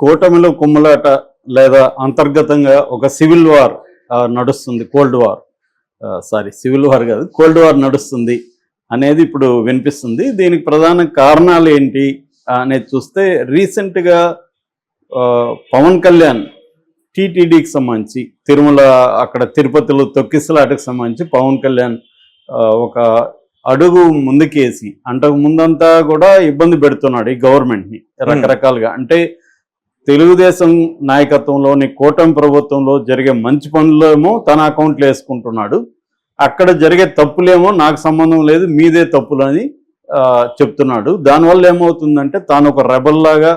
కూటమిలో కుమ్ములాట లేదా అంతర్గతంగా ఒక సివిల్ వార్ నడుస్తుంది, కోల్డ్ వార్ సివిల్ వార్ కాదు, కోల్డ్ వార్ నడుస్తుంది అనేది ఇప్పుడు వినిపిస్తుంది. దీనికి ప్రధాన కారణాలు ఏంటి అనేది చూస్తే రీసెంట్గా పవన్ కళ్యాణ్ టీటీడీకి సంబంధించి తిరుమల అక్కడ తిరుపతిలో తొక్కిసలాటకు సంబంధించి పవన్ కళ్యాణ్ ఒక అడుగు ముందుకేసి అంతకు ముందంతా కూడా ఇబ్బంది పెడుతున్నాడు ఈ గవర్నమెంట్ని రకరకాలుగా. అంటే తెలుగుదేశం నాయకత్వంలోని కూటమి ప్రభుత్వంలో జరిగే మంచి పనులేమో తన అకౌంట్లో వేసుకుంటున్నాడు, అక్కడ జరిగే తప్పులేమో నాకు సంబంధం లేదు, మీదే తప్పులు అని చెప్తున్నాడు. దానివల్ల ఏమవుతుందంటే తాను ఒక రెబల్లాగా,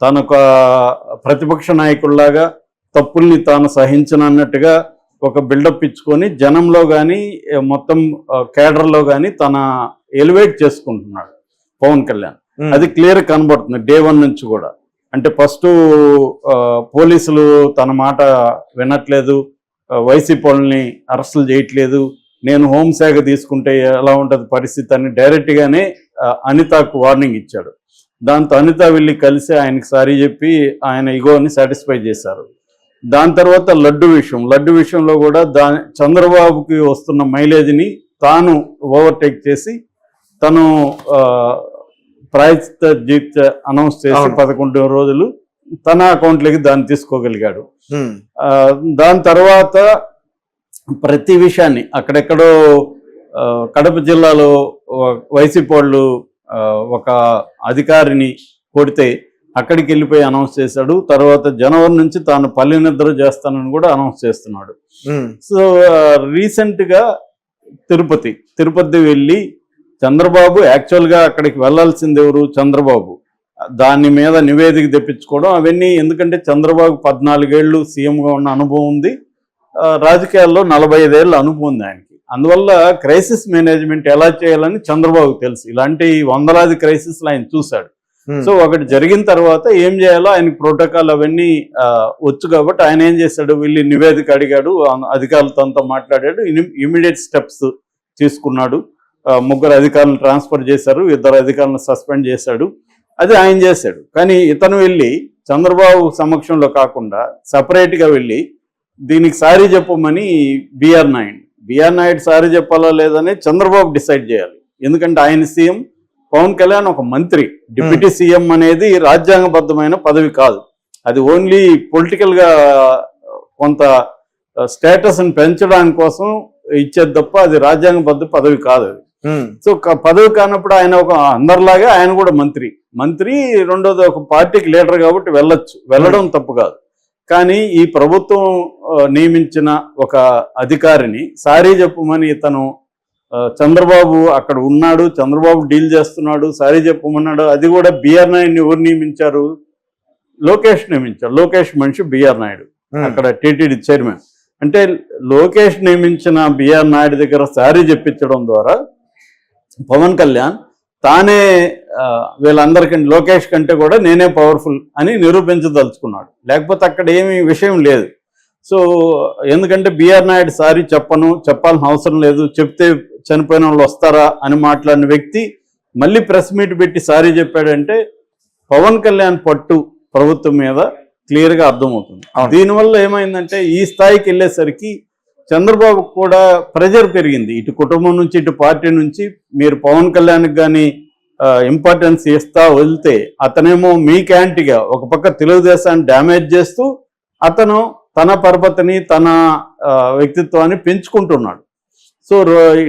తాను ఒక ప్రతిపక్ష నాయకుల్లాగా తప్పుల్ని తాను సహించనన్నట్టుగా ఒక బిల్డప్ ఇచ్చుకొని జనంలో కానీ మొత్తం కేడర్లో కానీ తన ఎలివేట్ చేసుకుంటున్నాడు పవన్ కళ్యాణ్. అది క్లియర్ కనబడుతుంది డే 1 నుంచి కూడా. అంటే ఫస్ట్ పోలీసులు తన మాట వినట్లేదు, వైసీపీ వాళ్ళని అరెస్టులు చేయట్లేదు, నేను హోంశాఖ తీసుకుంటే ఎలా ఉంటుంది పరిస్థితి అని డైరెక్ట్గానే అనితకు వార్నింగ్ ఇచ్చాడు. దాంతో అనిత వెళ్ళి కలిసి ఆయనకి సారీ చెప్పి ఆయన ఇగోని సాటిస్ఫై చేశారు. దాని తర్వాత లడ్డు విషయంలో కూడా చంద్రబాబుకి వస్తున్న మైలేజ్ని తాను ఓవర్టేక్ చేసి తను ప్రాయశ్చిత్త జీవిత అనౌన్స్ చేసి 11 రోజులు తన అకౌంట్లోకి దాన్ని తీసుకోగలిగాడు. దాని తర్వాత ప్రతి విషయాన్ని అక్కడెక్కడో కడప జిల్లాలో వైసీపీ వాళ్ళు ఒక అధికారిని కొడితే అక్కడికి వెళ్ళిపోయి అనౌన్స్ చేశాడు. తర్వాత జనవరి నుంచి తాను పల్లె నిద్ర చేస్తానని కూడా అనౌన్స్ చేస్తున్నాడు. సో రీసెంట్గా తిరుపతి వెళ్ళి చంద్రబాబు యాక్చువల్గా అక్కడికి వెళ్లాల్సింది ఎవరు? చంద్రబాబు. దాని మీద నివేదిక తెప్పించుకోవడం అవన్నీ, ఎందుకంటే చంద్రబాబు 14 ఏళ్ళు సీఎంగా ఉన్న అనుభవం ఉంది, రాజకీయాల్లో 45 ఏళ్ళ అనుభవం ఉంది ఆయనకి. అందువల్ల క్రైసిస్ మేనేజ్మెంట్ ఎలా చేయాలని చంద్రబాబుకు తెలుసు. ఇలాంటి వందలాది క్రైసిస్లు ఆయన చూశాడు. సో ఒకటి జరిగిన తర్వాత ఏం చేయాలో ఆయనకి ప్రోటోకాల్ అవన్నీ వచ్చు కాబట్టి ఆయన ఏం చేశాడు, వెళ్ళి నివేదిక అడిగాడు, అధికారులతో అంతా మాట్లాడాడు, ఇమీడియట్ స్టెప్స్ తీసుకున్నాడు. 3 అధికారులను ట్రాన్స్ఫర్ చేశారు, 2 అధికారులను సస్పెండ్ చేశాడు. అది ఆయన చేశాడు. కానీ ఇతను వెళ్ళి చంద్రబాబు సమక్షంలో కాకుండా సపరేట్గా వెళ్ళి దీనికి సారీ చెప్పమని బిఆర్ నాయుడు సారీ చెప్పాలా లేదని చంద్రబాబు డిసైడ్ చేయాలి. ఎందుకంటే ఆయన సీఎం, పవన్ కళ్యాణ్ ఒక మంత్రి. డిప్యూటీ సీఎం అనేది రాజ్యాంగబద్ధమైన పదవి కాదు, అది ఓన్లీ పొలిటికల్గా కొంత స్టేటస్ని పెంచడానికి కోసం ఇచ్చేది తప్ప అది రాజ్యాంగబద్ధ పదవి కాదు అది. సో పదవి కానప్పుడు ఆయన ఒక అందరిలాగే ఆయన కూడా మంత్రి, రెండోది ఒక పార్టీకి లీడర్ కాబట్టి వెళ్ళడం తప్పు కాదు. కానీ ఈ ప్రభుత్వం నియమించిన ఒక అధికారిని సారీ చెప్పమని ఇతను చంద్రబాబు అక్కడ ఉన్నాడు, చంద్రబాబు డీల్ చేస్తున్నాడు, సారీ చెప్పమన్నాడు. అది కూడా బిఆర్ నాయుడిని ఎవరు నియమించారు? లోకేష్ నియమించారు. లోకేష్ మనిషి బిఆర్ నాయుడు, అక్కడ టీటీడీ చైర్మన్. అంటే లోకేష్ నియమించిన బిఆర్ నాయుడు దగ్గర సారీ చెప్పించడం ద్వారా పవన్ కళ్యాణ్ తానే వీళ్ళందరికంటే లోకేష్ కంటే కూడా నేనే పవర్ఫుల్ అని నిరూపించదలుచుకున్నాడు. లేకపోతే అక్కడ ఏమీ విషయం లేదు. సో ఎందుకంటే బిఆర్ నాయుడు సారీ చెప్పాల్సిన అవసరం లేదు, చెప్తే చనిపోయిన వాళ్ళు వస్తారా అని మాట్లాడిన వ్యక్తి మళ్ళీ ప్రెస్ మీట్ పెట్టి సారీ చెప్పాడంటే పవన్ కళ్యాణ్ పట్టు ప్రభుత్వం మీద క్లియర్గా అర్థమవుతుంది. దీనివల్ల ఏమైందంటే ఈ స్థాయికి వెళ్ళేసరికి చంద్రబాబు కూడా ప్రెజర్ పెరిగింది, ఇటు కుటుంబం నుంచి ఇటు పార్టీ నుంచి. మీరు పవన్ కళ్యాణ్కి కానీ ఇంపార్టెన్స్ ఇస్తా వెళ్తే అతనేమో మీకు యాంటీగా ఒక పక్క తెలుగుదేశాన్ని డ్యామేజ్ చేస్తూ అతను తన పరపతిని తన వ్యక్తిత్వాన్ని పెంచుకుంటున్నాడు. సో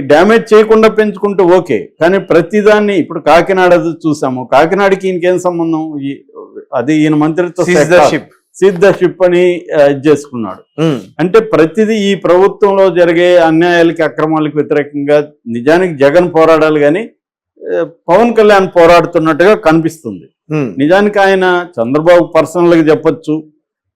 డ్యామేజ్ చేయకుండా పెంచుకుంటూ ఓకే, కానీ ప్రతిదాన్ని ఇప్పుడు కాకినాడ చూసాము, కాకినాడకి ఇంకేం సంబంధం? అది ఈయన మంత్రిత్వ సిద్ధషిప్ అని చేసుకున్నాడు. అంటే ప్రతిదీ ఈ ప్రభుత్వంలో జరిగే అన్యాయాలకి అక్రమాలకు వ్యతిరేకంగా నిజానికి జగన్ పోరాడాలి కానీ పవన్ కళ్యాణ్ పోరాడుతున్నట్టుగా కనిపిస్తుంది. నిజానికి ఆయన చంద్రబాబు పర్సనల్గా చెప్పొచ్చు,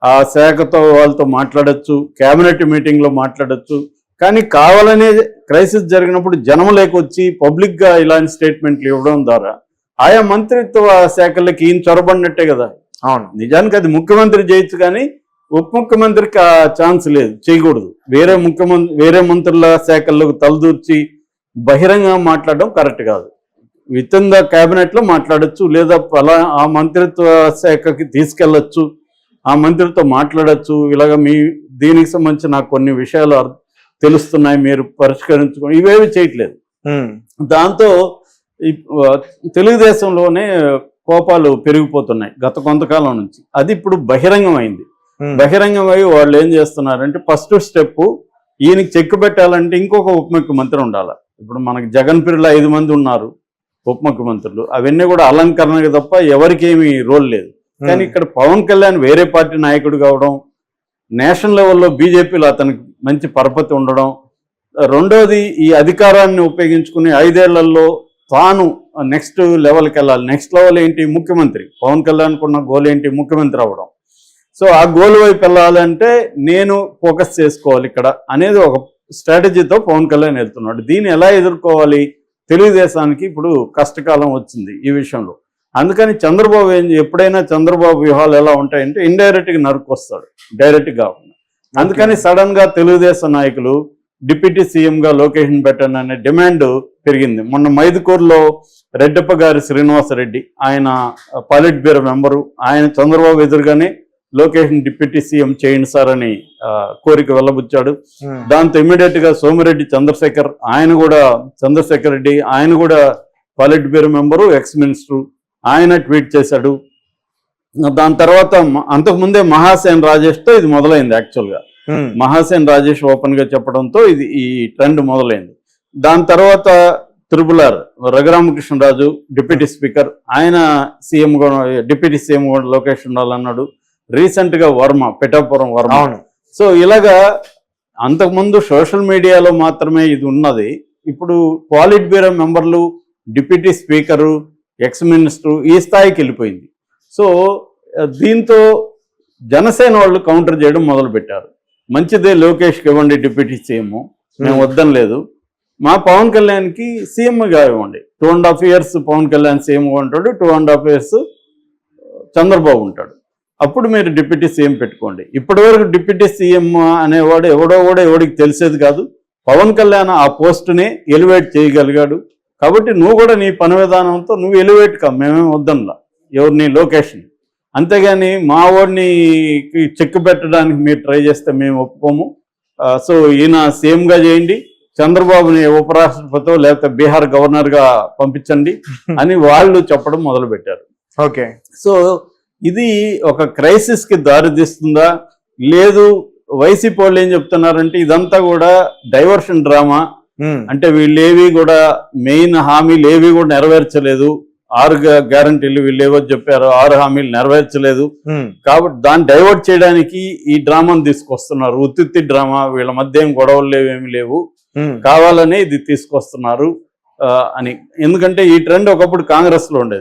ఆ శాఖతో వాళ్ళతో మాట్లాడచ్చు, కేబినెట్ మీటింగ్లో మాట్లాడచ్చు, కానీ కావాలనే క్రైసిస్ జరిగినప్పుడు జనం లేకొచ్చి పబ్లిక్గా ఇలాంటి స్టేట్మెంట్లు ఇవ్వడం ద్వారా ఆయా మంత్రిత్వ శాఖలకి ఈయన చొరబడినట్టే కదా. అవును, నిజానికి అది ముఖ్యమంత్రి చేయొచ్చు కానీ ఉప ముఖ్యమంత్రికి ఆ ఛాన్స్ లేదు, చేయకూడదు. వేరే మంత్రుల శాఖల్లోకి తలదూర్చి బహిరంగంగా మాట్లాడడం కరెక్ట్ కాదు. విత్ ఇన్ ద క్యాబినెట్ లో మాట్లాడొచ్చు, లేదా ఆ మంత్రిత్వ శాఖకి తీసుకెళ్లొచ్చు, ఆ మంత్రితో మాట్లాడొచ్చు. ఇలాగ దీనికి సంబంధించి నాకు కొన్ని విషయాలు తెలుస్తున్నాయి, మీరు పరిష్కరించుకో, ఇవేవి చేయట్లేదు. దాంతో తెలుగుదేశంలోనే కోపాలు పెరిగిపోతున్నాయి గత కొంతకాలం నుంచి. అది ఇప్పుడు బహిరంగమైంది. బహిరంగమై వాళ్ళు ఏం చేస్తున్నారంటే, ఫస్ట్ స్టెప్ ఈయనకి చెక్ పెట్టాలంటే ఇంకొక ఉప ముఖ్యమంత్రి ఉండాలి. ఇప్పుడు మనకి జగన్ పీరియడ్లో 5 మంది ఉన్నారు ఉప ముఖ్యమంత్రులు, అవన్నీ కూడా అలంకరణకి తప్ప ఎవరికేమీ రోల్ లేదు. కానీ ఇక్కడ పవన్ కళ్యాణ్ వేరే పార్టీ నాయకుడు కావడం, నేషనల్ లెవెల్లో బీజేపీలో అతనికి మంచి పరపతి ఉండడం, రెండోది ఈ అధికారాన్ని ఉపయోగించుకుని 5 ఏళ్లలో తాను నెక్స్ట్ లెవెల్కి వెళ్ళాలి. నెక్స్ట్ లెవెల్ ఏంటి? ముఖ్యమంత్రి. పవన్ కళ్యాణ్ కున్న గోల్ ఏంటి? ముఖ్యమంత్రి అవ్వడం. సో ఆ గోల్ వైపు వెళ్ళాలంటే నేను ఫోకస్ చేసుకోవాలి ఇక్కడ అనేది ఒక స్ట్రాటజీతో పవన్ కళ్యాణ్ వెళ్తున్నాడు. దీన్ని ఎలా ఎదుర్కోవాలి? తెలుగుదేశానికి ఇప్పుడు కష్టకాలం వచ్చింది ఈ విషయంలో. అందుకని చంద్రబాబు ఎప్పుడైనా చంద్రబాబు వ్యూహాలు ఎలా ఉంటాయంటే ఇండైరెక్ట్గా నరుకొస్తాడు, డైరెక్ట్ కాకుండా. అందుకని సడన్ గా తెలుగుదేశం నాయకులు డిప్యూటీ సీఎంగా లొకేషన్ పెట్టండి అనే డిమాండ్ పెరిగింది. మొన్న మైదుకూరులో రెడ్డప్ప గారి శ్రీనివాసరెడ్డి, ఆయన పాలిట్ బ్యూరో మెంబరు, ఆయన చంద్రబాబు ఎదురుగానే లొకేషన్ డిప్యూటీ సీఎం చేయండి సార్ అని కోరిక వెళ్ళబుచ్చాడు. దాంతో ఇమ్మీడియట్ గా సోమిరెడ్డి చంద్రశేఖర్ రెడ్డి ఆయన కూడా పాలిట్ బ్యూరో మెంబరు, ఎక్స్ మినిస్టర్, ఆయన ట్వీట్ చేశాడు. దాని తర్వాత అంతకుముందే మహాసేన్ రాజేష్తో ఇది మొదలైంది. యాక్చువల్గా మహాసేన్ రాజేష్ ఓపెన్ గా చెప్పడంతో ఈ ట్రెండ్ మొదలైంది. దాని తర్వాత త్రిపులార్ రఘురామకృష్ణరాజు డిప్యూటీ స్పీకర్, ఆయన సీఎం డిప్యూటీ సీఎం కూడా లొకేషన్ ఉండాలన్నాడు. రీసెంట్ గా పిఠాపురం వర్మ. సో ఇలాగా అంతకుముందు సోషల్ మీడియాలో మాత్రమే ఇది ఉన్నది. ఇప్పుడు పాలిట్ బ్యూరో మెంబర్లు, డిప్యూటీ స్పీకరు, ఎక్స్ మినిస్టర్ ఈ స్థాయికి వెళ్ళిపోయింది. సో దీంతో జనసేన వాళ్ళు కౌంటర్ చేయడం మొదలు పెట్టారు. మంచిదే, లోకేష్కి ఇవ్వండి డిప్యూటీ సీఎం, మేము వద్దని లేదు. మా పవన్ కళ్యాణ్కి సీఎంగా ఇవ్వండి. 2.5 years పవన్ కళ్యాణ్ సీఎంగా ఉంటాడు, 2.5 years చంద్రబాబు ఉంటాడు. అప్పుడు మీరు డిప్యూటీ సీఎం పెట్టుకోండి. ఇప్పటివరకు డిప్యూటీ సీఎం అనేవాడు ఎవడికి తెలిసేది కాదు. పవన్ కళ్యాణ్ ఆ పోస్టుని ఎలివేట్ చేయగలిగాడు. కాబట్టి నువ్వు కూడా నీ పని విధానంతో నువ్వు ఎలివేట్ కా, మేమేం వద్దనులా ఎవరిని లొకేషన్. అంతేగాని మా వాడిని చెక్ పెట్టడానికి మీరు ట్రై చేస్తే మేము ఒప్పుకోము. సో ఈయన సీఎంగా చేయండి, చంద్రబాబుని ఉపరాష్ట్రపతితో లేకపోతే బీహార్ గవర్నర్గా పంపించండి అని వాళ్ళు చెప్పడం మొదలుపెట్టారు. ఓకే, సో ఇది ఒక క్రైసిస్కి దారితీస్తుందా? లేదు, వైసీపీ వాళ్ళు ఏం చెప్తున్నారంటే ఇదంతా కూడా డైవర్షన్ డ్రామా, అంటే వీళ్ళేవి కూడా మెయిన్ హామీలు ఏవి కూడా నెరవేర్చలేదు. 6 గ్యారంటీలు వీళ్ళు ఏవో చెప్పారు, 6 హామీలు నెరవేర్చలేదు. కాబట్టి దాన్ని డైవర్ట్ చేయడానికి ఈ డ్రామాను తీసుకొస్తున్నారు. ఉత్తి డ్రామా, వీళ్ళ మధ్య ఏం గొడవలు ఏమి లేవు, కావాలనే ఇది తీసుకొస్తున్నారు అని. ఎందుకంటే ఈ ట్రెండ్ ఒకప్పుడు కాంగ్రెస్ లో ఉండేది.